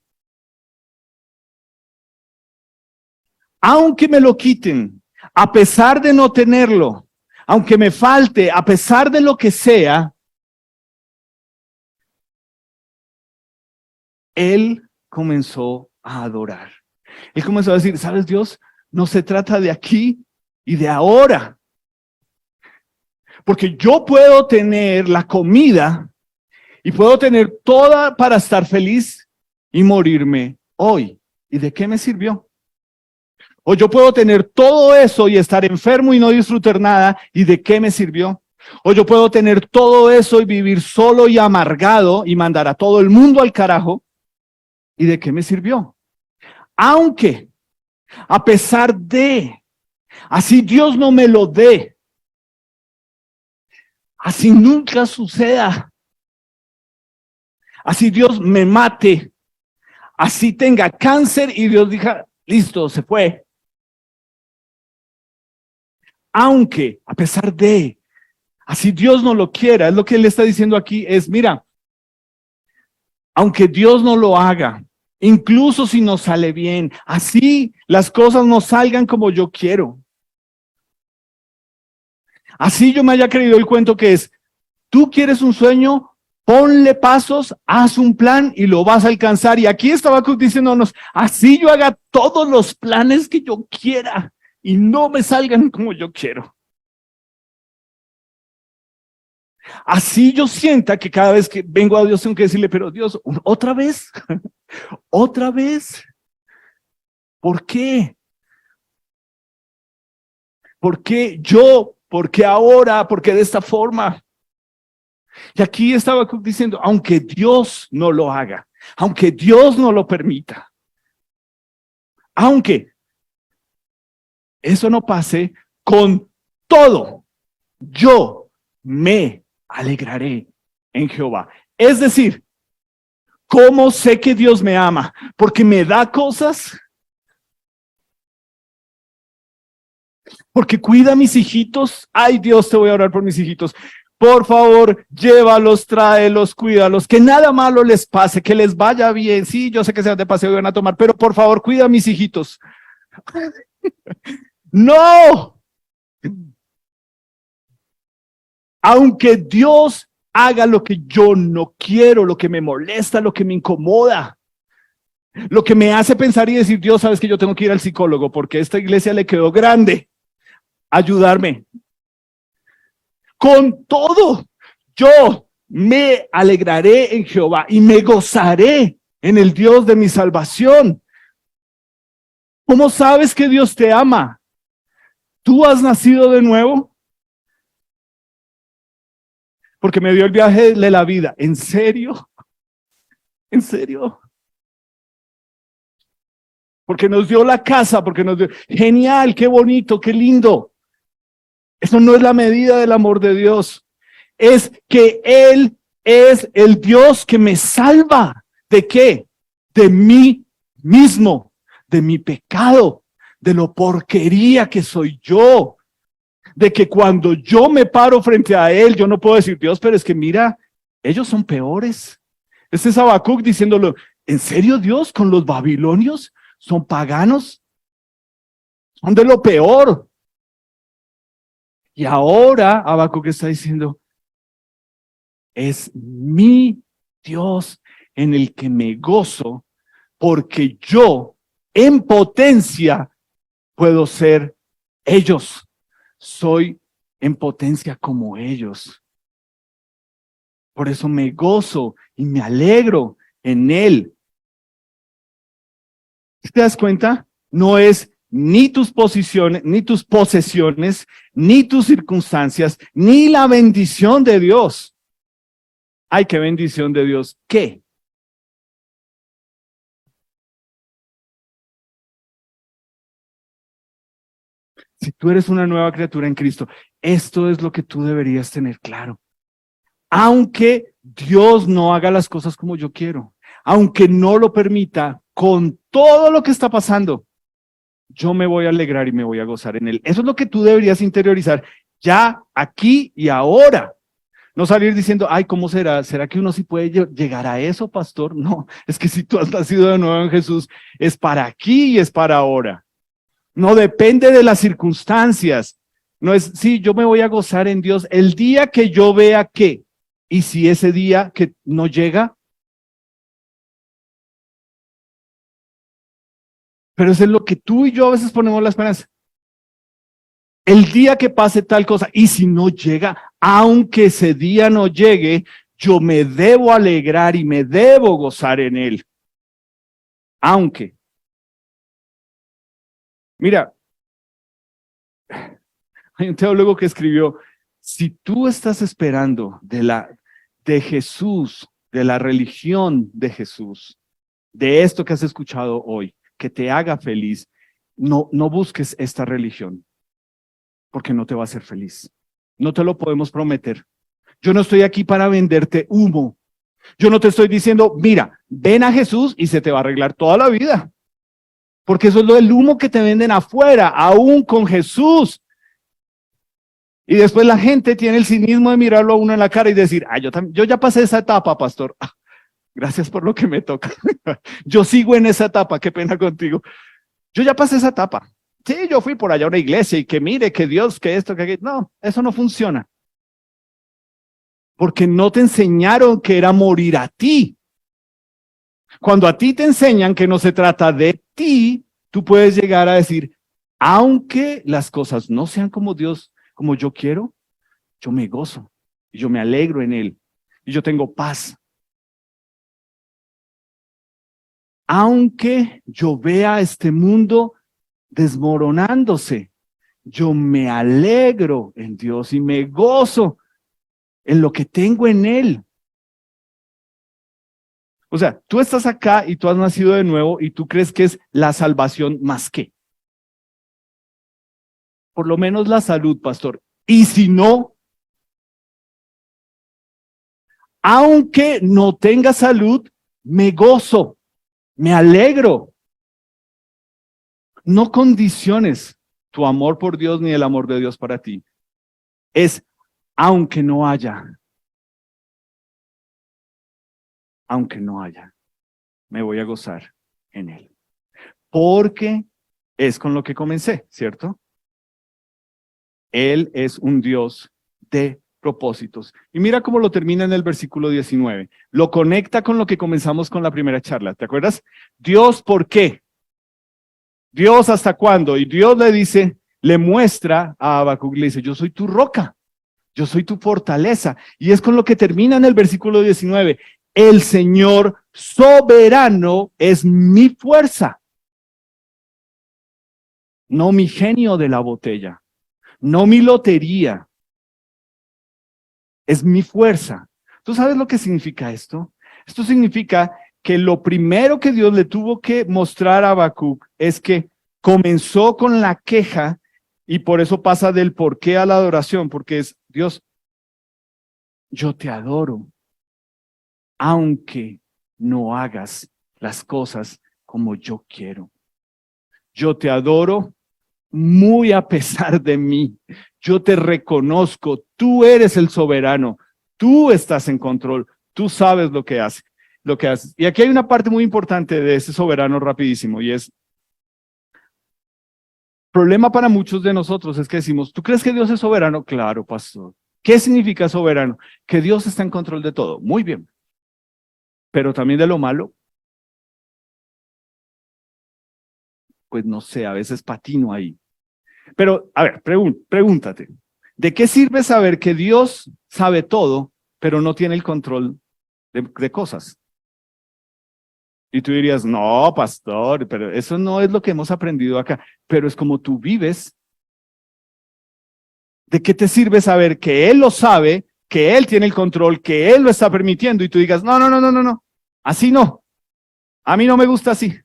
aunque me lo quiten, a pesar de no tenerlo, aunque me falte, a pesar de lo que sea, él comenzó a adorar. Él comenzó a decir, ¿sabes, Dios? No se trata de aquí y de ahora. Porque yo puedo tener la comida y puedo tener toda para estar feliz y morirme hoy. ¿Y de qué me sirvió? O yo puedo tener todo eso y estar enfermo y no disfrutar nada. ¿Y de qué me sirvió? O yo puedo tener todo eso y vivir solo y amargado y mandar a todo el mundo al carajo. ¿Y de qué me sirvió? Aunque, a pesar de, así Dios no me lo dé, así nunca suceda, así Dios me mate, así tenga cáncer y Dios diga, listo, se fue. Aunque, a pesar de, así Dios no lo quiera, es lo que él está diciendo aquí, es, mira, aunque Dios no lo haga, incluso si no sale bien, así las cosas no salgan como yo quiero. Así yo me haya creído el cuento que es, tú quieres un sueño, ponle pasos, haz un plan y lo vas a alcanzar. Y aquí está Habacuc diciéndonos, así yo haga todos los planes que yo quiera y no me salgan como yo quiero. Así yo sienta que cada vez que vengo a Dios tengo que decirle, pero Dios, ¿otra vez? ¿Otra vez? ¿Por qué? ¿Por qué yo? ¿Por qué ahora? ¿Por qué de esta forma? Y aquí estaba diciendo, aunque Dios no lo haga, aunque Dios no lo permita, aunque eso no pase, con todo, yo me alegraré en Jehová. Es decir, ¿cómo sé que Dios me ama? Porque me da cosas, porque cuida a mis hijitos. Ay, Dios, te voy a orar por mis hijitos. Por favor, llévalos, tráelos, cuídalos, que nada malo les pase, que les vaya bien. Sí, yo sé que se van de paseo y van a tomar, pero por favor, cuida a mis hijitos. No. Aunque Dios haga lo que yo no quiero, lo que me molesta, lo que me incomoda, lo que me hace pensar y decir, Dios, sabes que yo tengo que ir al psicólogo porque esta iglesia le quedó grande. Ayudarme. Con todo, yo me alegraré en Jehová y me gozaré en el Dios de mi salvación. ¿Cómo sabes que Dios te ama? ¿Tú has nacido de nuevo? Porque me dio el viaje de la vida. ¿En serio? ¿En serio? Porque nos dio la casa, porque nos dio... Genial, qué bonito, qué lindo. Eso no es la medida del amor de Dios. Es que Él es el Dios que me salva. ¿De qué? De mí mismo, de mi pecado, de lo porquería que soy yo. De que cuando yo me paro frente a Él, yo no puedo decir, Dios, pero es que mira, ellos son peores. Este es Habacuc diciéndolo, ¿en serio Dios con los babilonios? ¿Son paganos? Son de lo peor. Y ahora Habacuc está diciendo, es mi Dios en el que me gozo, porque yo en potencia puedo ser ellos. Soy en potencia como ellos. Por eso me gozo y me alegro en Él. ¿Te das cuenta? No es ni tus posiciones, ni tus posesiones, ni tus circunstancias, ni la bendición de Dios. Ay, qué bendición de Dios. ¿Qué? Si tú eres una nueva criatura en Cristo, esto es lo que tú deberías tener claro. Aunque Dios no haga las cosas como yo quiero, aunque no lo permita, con todo lo que está pasando, yo me voy a alegrar y me voy a gozar en Él. Eso es lo que tú deberías interiorizar ya, aquí y ahora. No salir diciendo, ay, ¿cómo será? ¿Será que uno sí puede llegar a eso, pastor? No, es que si tú has nacido de nuevo en Jesús, es para aquí y es para ahora. No depende de las circunstancias. No es, sí, yo me voy a gozar en Dios el día que yo vea que, y si ese día que no llega, pero eso es lo que tú y yo a veces ponemos la esperanza. El día que pase tal cosa, y si no llega, aunque ese día no llegue, yo me debo alegrar y me debo gozar en Él. Aunque, mira, hay un teólogo que escribió, si tú estás esperando de Jesús, de la religión de Jesús, de esto que has escuchado hoy, que te haga feliz, no busques esta religión, porque no te va a hacer feliz. No te lo podemos prometer. Yo no estoy aquí para venderte humo. Yo no te estoy diciendo, mira, ven a Jesús y se te va a arreglar toda la vida. Porque eso es lo del humo que te venden afuera, aún con Jesús. Y después la gente tiene el cinismo de mirarlo a uno en la cara y decir, yo ya pasé esa etapa, pastor. Ah, gracias por lo que me toca. Yo sigo en esa etapa, qué pena contigo. Yo ya pasé esa etapa. Sí, yo fui por allá a una iglesia y que mire, que Dios, que esto, que aquello. No, eso no funciona. Porque no te enseñaron que era morir a ti. Cuando a ti te enseñan que no se trata de ti, tú puedes llegar a decir, aunque las cosas no sean como Dios, como yo quiero, yo me gozo y yo me alegro en Él y yo tengo paz. Aunque yo vea este mundo desmoronándose, yo me alegro en Dios y me gozo en lo que tengo en Él. O sea, tú estás acá y tú has nacido de nuevo y tú crees que es la salvación más que. Por lo menos la salud, pastor. Y si no, Aunque no tenga salud, me gozo, me alegro. No condiciones tu amor por Dios ni el amor de Dios para ti. Es aunque no haya, me voy a gozar en él. Porque es con lo que comencé, ¿cierto? Él es un Dios de propósitos. Y mira cómo lo termina en el versículo 19. Lo conecta con lo que comenzamos con la primera charla. ¿Te acuerdas? Dios, ¿por qué? Dios, ¿hasta cuándo? Y Dios le dice, le muestra a Habacuc, le dice, yo soy tu roca, yo soy tu fortaleza. Y es con lo que termina en el versículo 19. El Señor soberano es mi fuerza, no mi genio de la botella, no mi lotería, es mi fuerza. ¿Tú sabes lo que significa esto? Esto significa que lo primero que Dios le tuvo que mostrar a Habacuc es que comenzó con la queja y por eso pasa del por qué a la adoración, porque es, Dios, yo te adoro, aunque no hagas las cosas como yo quiero. Yo te adoro muy a pesar de mí. Yo te reconozco, tú eres el soberano, tú estás en control, tú sabes lo que haces. Y aquí hay una parte muy importante de ese soberano rapidísimo y es, problema para muchos de nosotros es que decimos, ¿tú crees que Dios es soberano? Claro, pastor. ¿Qué significa soberano? Que Dios está en control de todo. Muy bien. Pero también de lo malo, pues no sé, a veces patino ahí. Pero, a ver, pregúntate, ¿de qué sirve saber que Dios sabe todo, pero no tiene el control de cosas? Y tú dirías, no, pastor, pero eso no es lo que hemos aprendido acá. Pero es como tú vives. ¿De qué te sirve saber que Él lo sabe, que Él tiene el control, que Él lo está permitiendo y tú digas, no, no, no, no, no, no, así no, a mí no me gusta así?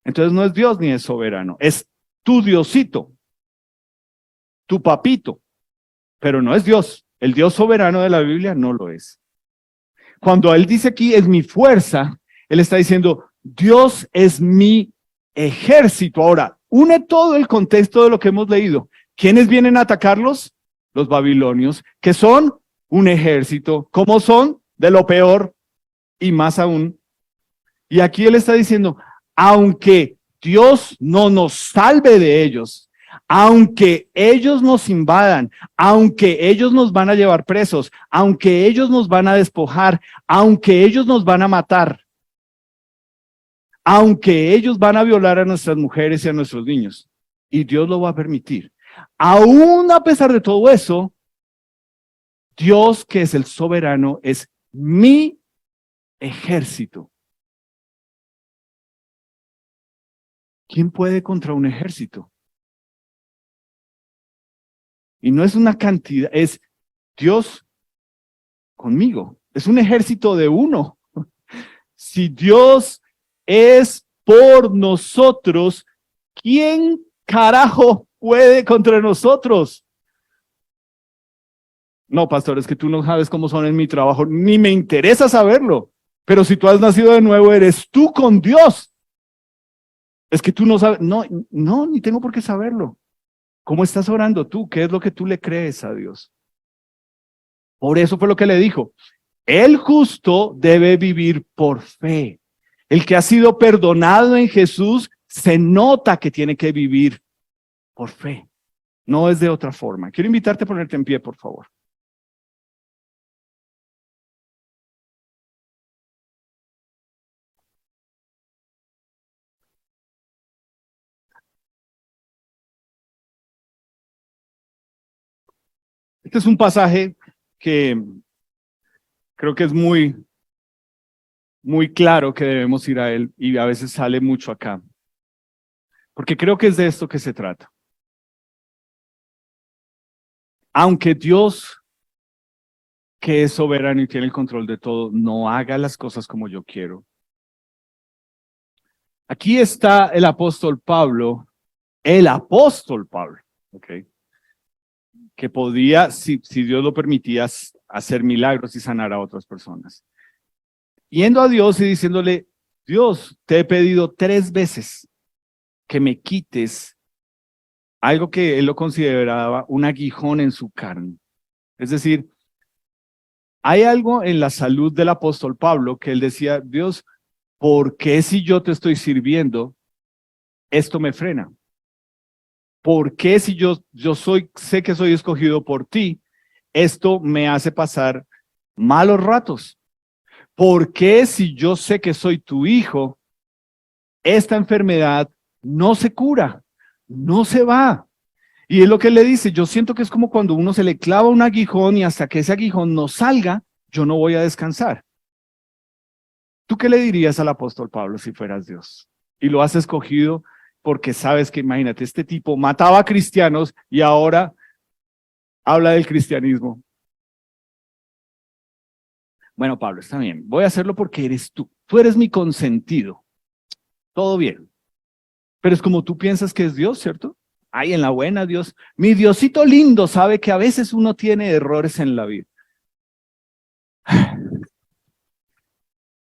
Entonces no es Dios ni es soberano, es tu Diosito, tu papito, pero no es Dios. El Dios soberano de la Biblia no lo es. Cuando Él dice aquí es mi fuerza, Él está diciendo, Dios es mi ejército. Ahora, une todo el contexto de lo que hemos leído. ¿Quiénes vienen a atacarlos? Los babilonios, que son un ejército. ¿Cómo son? De lo peor y más aún. Y aquí Él está diciendo, aunque Dios no nos salve de ellos, aunque ellos nos invadan, aunque ellos nos van a llevar presos, aunque ellos nos van a despojar, aunque ellos nos van a matar, aunque ellos van a violar a nuestras mujeres y a nuestros niños, y Dios lo va a permitir. Aún a pesar de todo eso, Dios, que es el soberano, es mi ejército. ¿Quién puede contra un ejército? Y no es una cantidad, es Dios conmigo. Es un ejército de uno. Si Dios es por nosotros, ¿quién carajo puede contra nosotros? No, pastor, es que tú no sabes cómo son en mi trabajo, ni me interesa saberlo. Pero si tú has nacido de nuevo, eres tú con Dios. Es que tú no sabes, no, no, ni tengo por qué saberlo. ¿Cómo estás orando tú? ¿Qué es lo que tú le crees a Dios? Por eso fue lo que le dijo. El justo debe vivir por fe. El que ha sido perdonado en Jesús se nota que tiene que vivir por fe. No es de otra forma. Quiero invitarte a ponerte en pie, por favor. Este es un pasaje que creo que es muy claro que debemos ir a él y a veces sale mucho acá. Porque creo que es de esto que se trata. Aunque Dios, que es soberano y tiene el control de todo, no haga las cosas como yo quiero. Aquí está el apóstol Pablo, ¿ok? que podía, si Dios lo permitía, hacer milagros y sanar a otras personas. Yendo a Dios y diciéndole, Dios, te he pedido 3 veces que me quites algo que él lo consideraba un aguijón en su carne. Es decir, hay algo en la salud del apóstol Pablo que él decía, Dios, ¿por qué si yo te estoy sirviendo, esto me frena? ¿Por qué si yo sé que soy escogido por ti, esto me hace pasar malos ratos? ¿Por qué si yo sé que soy tu hijo, esta enfermedad no se cura, no se va? Y es lo que él le dice, yo siento que es como cuando uno se le clava un aguijón y hasta que ese aguijón no salga, yo no voy a descansar. ¿Tú qué le dirías al apóstol Pablo si fueras Dios? Y lo has escogido porque sabes que, imagínate, este tipo mataba a cristianos y ahora habla del cristianismo. Bueno, Pablo, está bien, voy a hacerlo porque eres tú. Tú eres mi consentido. Todo bien. Pero es como tú piensas que es Dios, ¿cierto? Ay, en la buena, Dios. Mi Diosito lindo sabe que a veces uno tiene errores en la vida.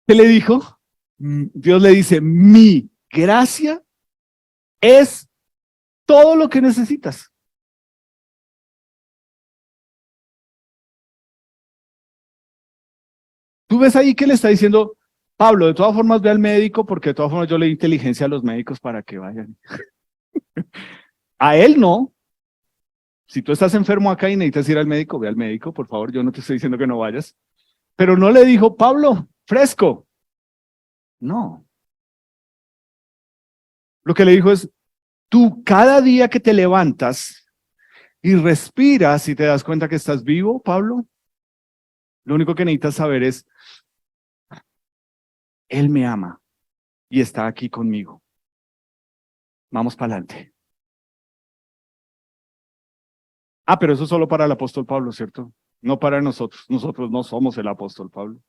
¿Qué le dijo? Dios le dice, mi gracia es todo lo que necesitas. Tú ves ahí que le está diciendo, Pablo, de todas formas ve al médico, porque de todas formas yo le di inteligencia a los médicos para que vayan. A él no. Si tú estás enfermo acá y necesitas ir al médico, ve al médico, por favor, yo no te estoy diciendo que no vayas. Pero no le dijo, Pablo, fresco. No. Lo que le dijo es, tú cada día que te levantas y respiras y te das cuenta que estás vivo, Pablo, lo único que necesitas saber es, Él me ama y está aquí conmigo. Vamos para adelante. Ah, pero eso es solo para el apóstol Pablo, ¿cierto? No para nosotros. Nosotros no somos el apóstol Pablo.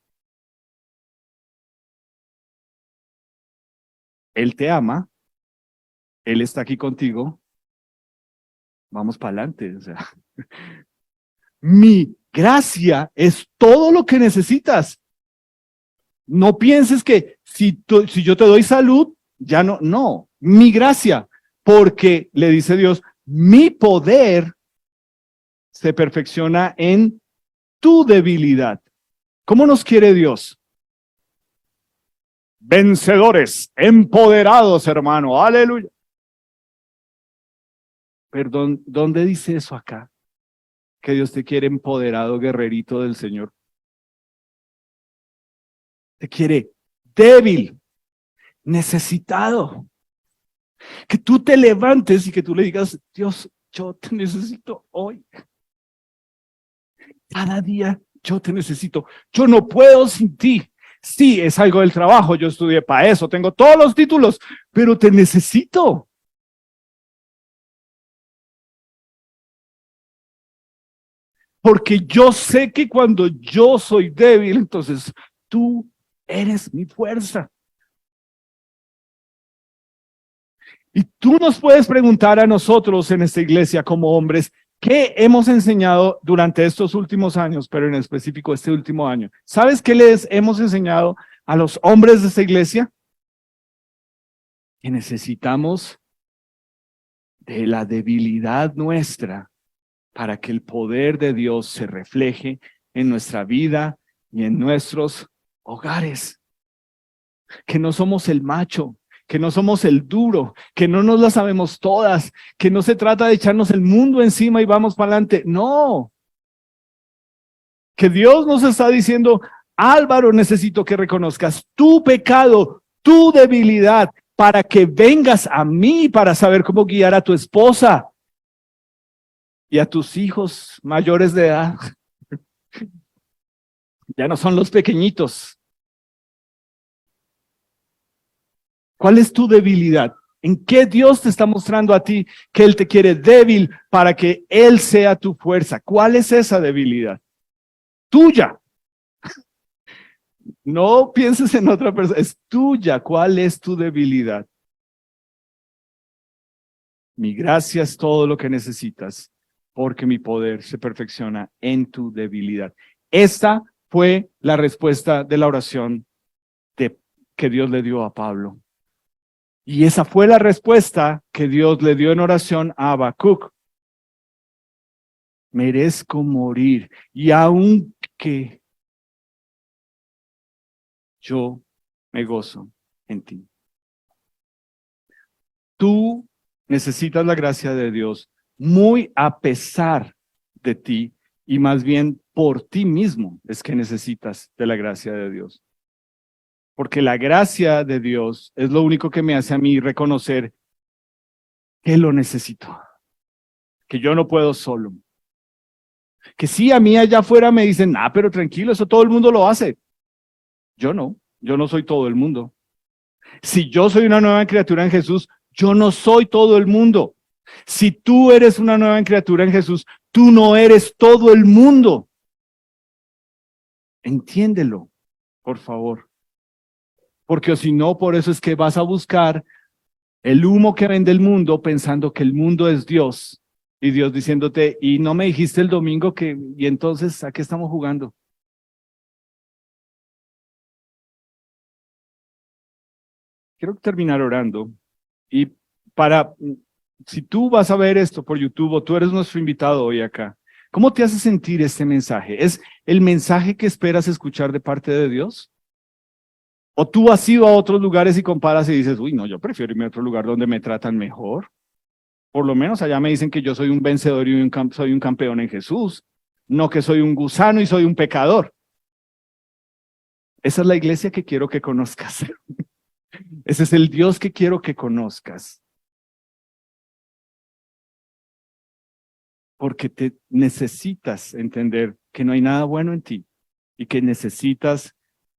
Él te ama, Él está aquí contigo. Vamos para adelante. O sea, mi gracia es todo lo que necesitas. No pienses que si yo te doy salud, ya no, mi gracia, porque le dice Dios, mi poder se perfecciona en tu debilidad. ¿Cómo nos quiere Dios? Vencedores, empoderados, hermano, aleluya. Perdón, ¿dónde dice eso acá? Que Dios te quiere empoderado, guerrerito del Señor. Te quiere débil, necesitado. Que tú te levantes y que tú le digas, Dios, yo te necesito hoy. Cada día yo te necesito. Yo no puedo sin ti. Sí, es algo del trabajo. Yo estudié para eso. Tengo todos los títulos, pero te necesito. Porque yo sé que cuando yo soy débil, entonces tú eres mi fuerza. Y tú nos puedes preguntar a nosotros en esta iglesia como hombres, ¿qué hemos enseñado durante estos últimos años, pero en específico este último año? ¿Sabes qué les hemos enseñado a los hombres de esta iglesia? Que necesitamos de la debilidad nuestra para que el poder de Dios se refleje en nuestra vida y en nuestros hogares. Que no somos el macho, que no somos el duro, que no nos la sabemos todas, que no se trata de echarnos el mundo encima y vamos para adelante. No. Que Dios nos está diciendo, Álvaro, necesito que reconozcas tu pecado, tu debilidad, para que vengas a mí para saber cómo guiar a tu esposa y a tus hijos mayores de edad. Ya no son los pequeñitos. ¿Cuál es tu debilidad? ¿En qué Dios te está mostrando a ti que Él te quiere débil para que Él sea tu fuerza? ¿Cuál es esa debilidad? Tuya. No pienses en otra persona, es tuya. ¿Cuál es tu debilidad? Mi gracia es todo lo que necesitas. porque mi poder se perfecciona en tu debilidad. Esta fue la respuesta de la oración que Dios le dio a Pablo. Y esa fue la respuesta que Dios le dio en oración a Habacuc. Merezco morir, y aunque yo me gozo en ti. Tú necesitas la gracia de Dios muy a pesar de ti, y más bien por ti mismo es que necesitas de la gracia de Dios. Porque la gracia de Dios es lo único que me hace a mí reconocer que lo necesito, que yo no puedo solo. Que sí, a mí allá afuera me dicen, pero tranquilo, eso todo el mundo lo hace. Yo no soy todo el mundo. Si yo soy una nueva criatura en Jesús, yo no soy todo el mundo. Si tú eres una nueva criatura en Jesús, tú no eres todo el mundo. Entiéndelo, por favor. Porque si no, por eso es que vas a buscar el humo que vende el mundo pensando que el mundo es Dios. Y Dios diciéndote, y no me dijiste el domingo que, y entonces, ¿a qué estamos jugando? Quiero terminar orando. Y si tú vas a ver esto por YouTube o tú eres nuestro invitado hoy acá, ¿cómo te hace sentir este mensaje? ¿Es el mensaje que esperas escuchar de parte de Dios? ¿O tú has ido a otros lugares y comparas y dices, uy, no, yo prefiero irme a otro lugar donde me tratan mejor? Por lo menos allá me dicen que yo soy un vencedor y soy un campeón en Jesús, no que soy un gusano y soy un pecador. Esa es la iglesia que quiero que conozcas. Ese es el Dios que quiero que conozcas. Porque te necesitas entender que no hay nada bueno en ti y que necesitas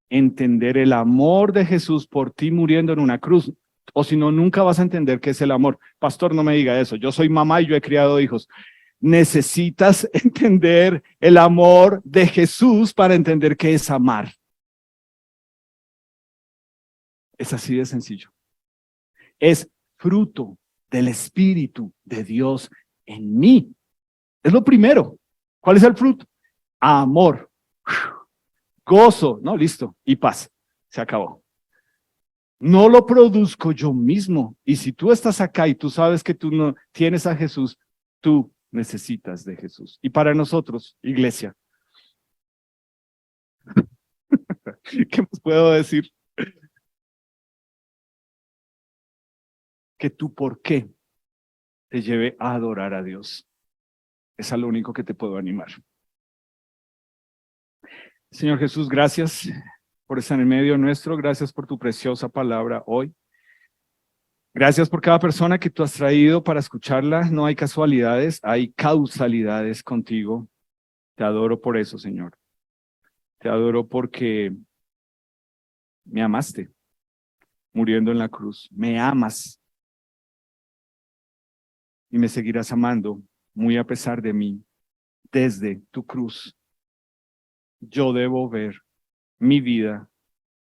entender el amor de Jesús por ti muriendo en una cruz. O si no, nunca vas a entender qué es el amor. Pastor, no me diga eso. Yo soy mamá y yo he criado hijos. Necesitas entender el amor de Jesús para entender qué es amar. Es así de sencillo. Es fruto del Espíritu de Dios en mí. Es lo primero. ¿Cuál es el fruto? Amor, gozo, no, listo, y paz. Se acabó. No lo produzco yo mismo. Y si tú estás acá y tú sabes que tú no tienes a Jesús, tú necesitas de Jesús. Y para nosotros, iglesia, ¿qué más puedo decir? Que tu por qué te lleve a adorar a Dios. Es lo único que te puedo animar. Señor Jesús, gracias por estar en medio nuestro. Gracias por tu preciosa palabra hoy. Gracias por cada persona que tú has traído para escucharla. No hay casualidades, hay causalidades contigo. Te adoro por eso, Señor. Te adoro porque me amaste muriendo en la cruz. Me amas y me seguirás amando muy a pesar de mí desde tu cruz. Yo debo ver mi vida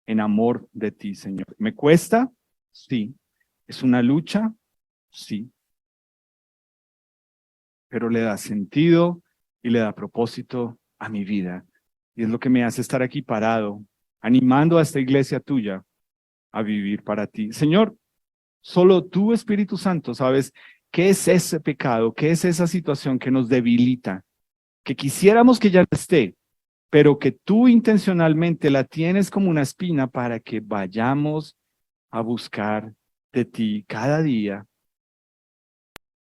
en amor de ti, Señor. ¿Me cuesta? Sí. ¿Es una lucha? Sí. Pero le da sentido y le da propósito a mi vida. Y es lo que me hace estar aquí parado, animando a esta iglesia tuya a vivir para ti. Señor, solo tú, Espíritu Santo, sabes qué es ese pecado, qué es esa situación que nos debilita, que quisiéramos que ya no esté, pero que tú intencionalmente la tienes como una espina para que vayamos a buscar de ti cada día.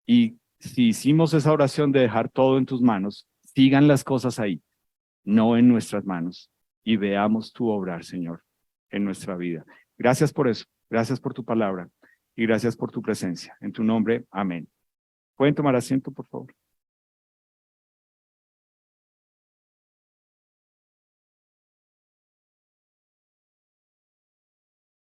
Y si hicimos esa oración de dejar todo en tus manos, sigan las cosas ahí, no en nuestras manos, y veamos tu obrar, Señor, en nuestra vida. Gracias por eso, gracias por tu palabra y gracias por tu presencia. En tu nombre, amén. ¿Pueden tomar asiento, por favor?